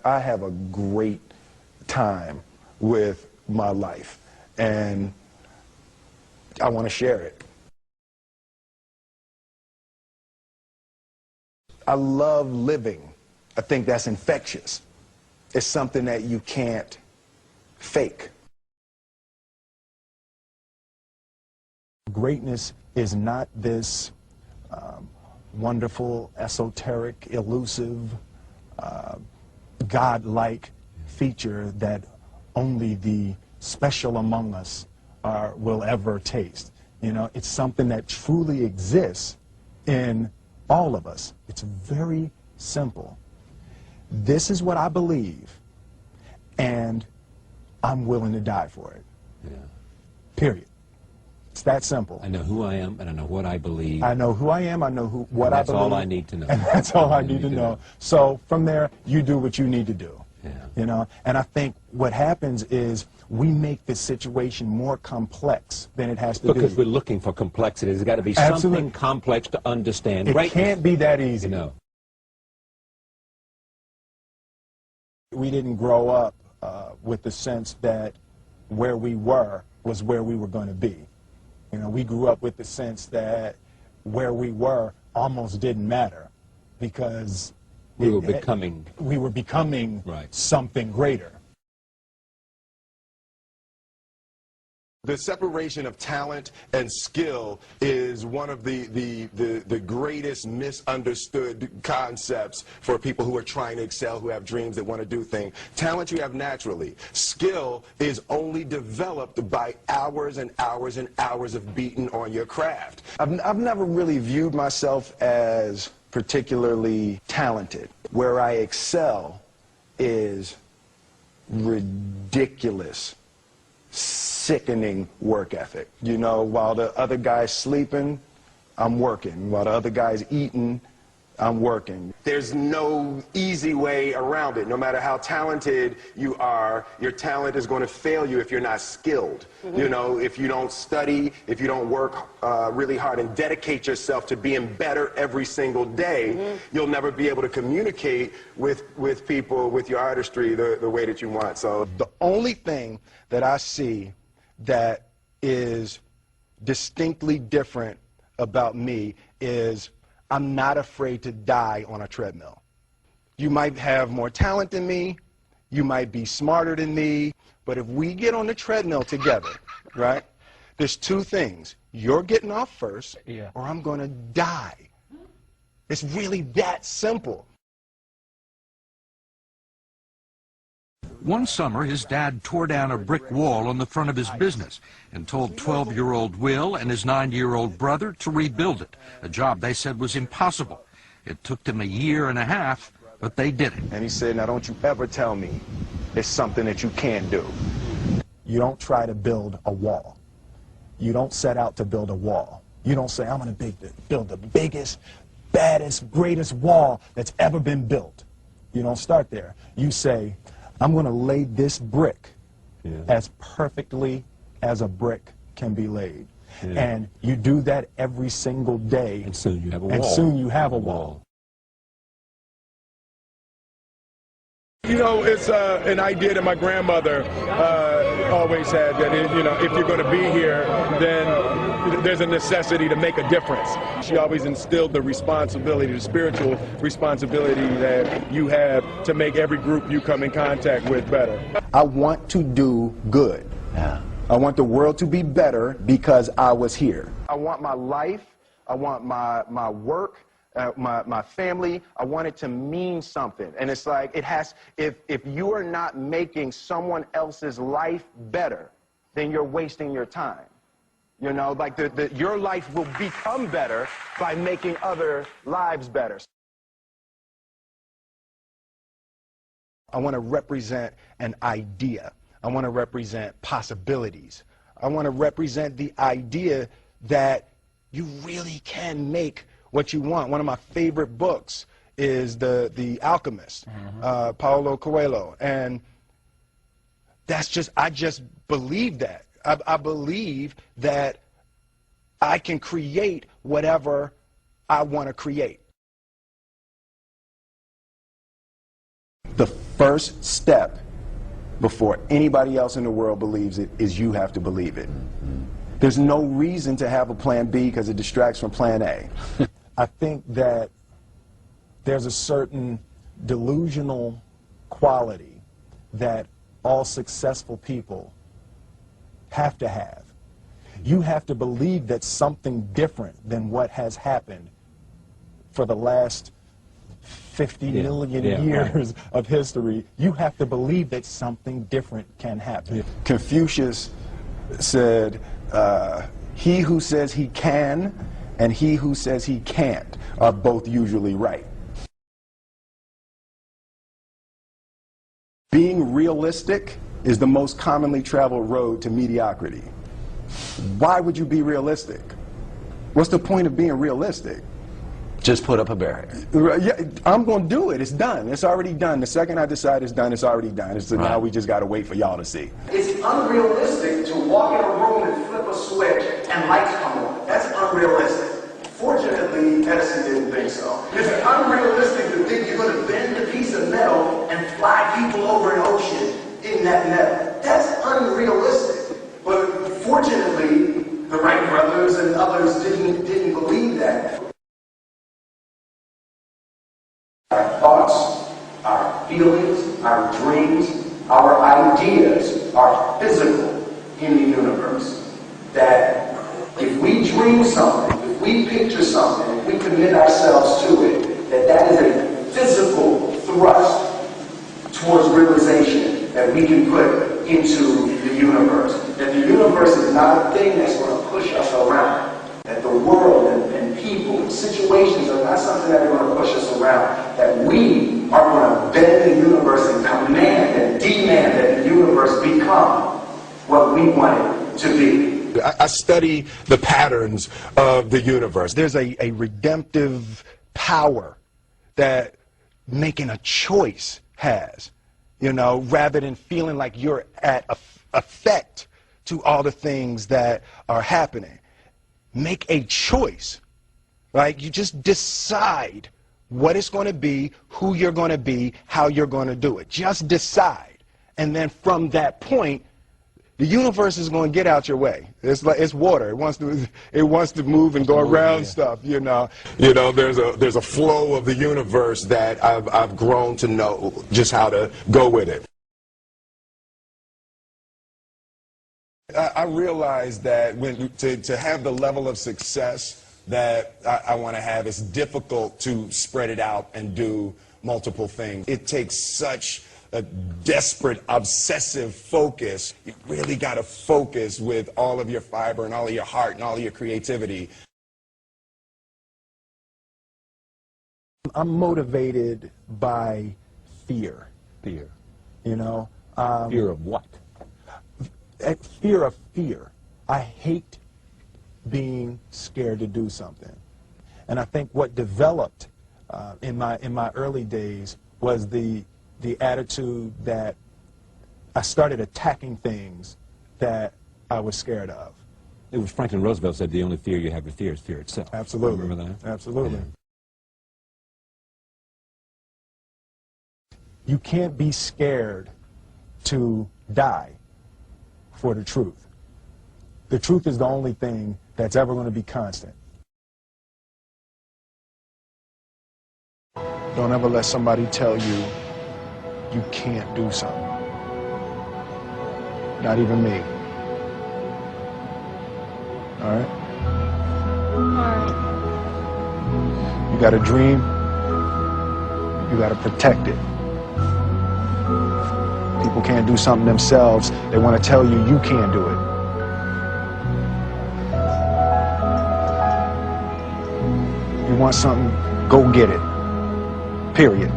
have a great time with my life, and I want to share it. I love living. I think that's infectious. It's something that you can't fake. Greatness is not this wonderful, esoteric, elusive, God-like feature that only the special among us will ever taste. You know, it's something that truly exists in all of us. It's very simple. This is what I believe, and I'm willing to die for it. Yeah. Period. It's that simple. I know who I am, and I know what I believe. I know who I am, I know what I believe. That's all I need to know. And that's all I need to know. So from there, you do what you need to do. Yeah. You know, and I think what happens is we make this situation more complex than it has to be. Because we're looking for complexity. There's got to be something complex to understand. It can't be that easy. You know. We didn't grow up with the sense that where we were was where we were going to be. You know, we grew up with the sense that where we were almost didn't matter because we were becoming right. something greater. The separation of talent and skill is one of the greatest misunderstood concepts for people who are trying to excel, who have dreams, that want to do things. Talent you have naturally. Skill is only developed by hours and hours and hours of beating on your craft. I've never really viewed myself as particularly talented. Where I excel is ridiculous, sickening work ethic. You know, while the other guy's sleeping, I'm working. While the other guy's eating, I'm working. There's no easy way around it. No matter how talented you are, your talent is going to fail you if you're not skilled. You know, if you don't study, if you don't work really hard and dedicate yourself to being better every single day, you'll never be able to communicate with people, with your artistry, the way that you want. So the only thing that I see that is distinctly different about me is I'm not afraid to die on a treadmill. You might have more talent than me, you might be smarter than me, but if we get on the treadmill together, right, there's two things. You're getting off first, or I'm going to die. It's really that simple. One summer, his dad tore down a brick wall on the front of his business and told 12-year-old Will and his 9-year-old brother to rebuild it, a job they said was impossible. It took them a year and a half, but they did it. And he said, now don't you ever tell me it's something that you can't do. You don't try to build a wall. You don't set out to build a wall. You don't say, I'm going to build the biggest, baddest, greatest wall that's ever been built. You don't start there. You say, I'm going to lay this brick as perfectly as a brick can be laid. And you do that every single day. And soon you have a wall. And soon you have a wall. you know, it's an idea that my grandmother always had, that you know, if you're going to be here, then there's a necessity to make a difference. She always instilled the responsibility, the spiritual responsibility that you have to make every group you come in contact with better. I want to do good. Yeah. I want the world to be better because I was here. I want my life, I want my work, my family, I want it to mean something. And it's like, it has, if you are not making someone else's life better, then you're wasting your time. You know, like your life will become better by making other lives better. I want to represent an idea. I want to represent possibilities. I want to represent the idea that you really can make what you want. One of my favorite books is The Alchemist, Paulo Coelho. And that's just, I just believe that. I believe that I can create whatever I want to create. The first step before anybody else in the world believes it is you have to believe it. There's no reason to have a plan B because it distracts from plan A. I think that there's a certain delusional quality that all successful people have to have. You have to believe that something different than what has happened for the last 50 million years of history. You have to believe that something different can happen. Confucius said, he who says he can and he who says he can't are both usually right. Being realistic is the most commonly traveled road to mediocrity. Why would you be realistic? What's the point of being realistic? Just put up a barrier. Yeah, I'm going to do it. It's done. It's already done. The second I decide it's done, it's already done. So now we just got to wait for y'all to see. It's unrealistic to walk in a room and flip a switch and lights come on. That's unrealistic. Fortunately, Edison didn't think so. It's unrealistic to think you're going to bend a piece of metal and fly people over an ocean in that metal. That's unrealistic. But fortunately, the Wright brothers and others didn't believe that. Our thoughts, our feelings, our dreams, our ideas are physical in the universe. That if we dream something, if we picture something, if we commit ourselves to it, that is a physical thrust towards realization that we can put into the universe. That the universe is not a thing that's going to push us around. That the world and people and situations are not something that are going to push us around. That we are going to bend the universe and command and demand that the universe become what we want it to be. I study the patterns of the universe. There's a redemptive power that making a choice has, you know, rather than feeling like you're at effect to all the things that are happening. Make a choice, right? You just decide what it's going to be, who you're going to be, how you're going to do it. Just decide. And then from that point, the universe is going to get out your way. It's like it's water. It wants to move and go around stuff, you know. You know, there's a flow of the universe that I've grown to know just how to go with it. I realized that to have the level of success that I want to have, it's difficult to spread it out and do multiple things. It takes such a desperate, obsessive focus. You really got to focus with all of your fiber and all of your heart and all of your creativity. I'm motivated by fear. Fear. You know? Fear of what? Fear of fear. I hate being scared to do something. And I think what developed in my early days was the attitude that I started attacking things that I was scared of. It was Franklin Roosevelt said the only fear you have to fear is fear itself. Absolutely. Remember that? Absolutely. Yeah. You can't be scared to die for the truth. The truth is the only thing that's ever going to be constant. Don't ever let somebody tell you you can't do something. Not even me. All right? You got a dream, you got to protect it. People can't do something themselves. They want to tell you you can't do it. You want something, go get it. Period.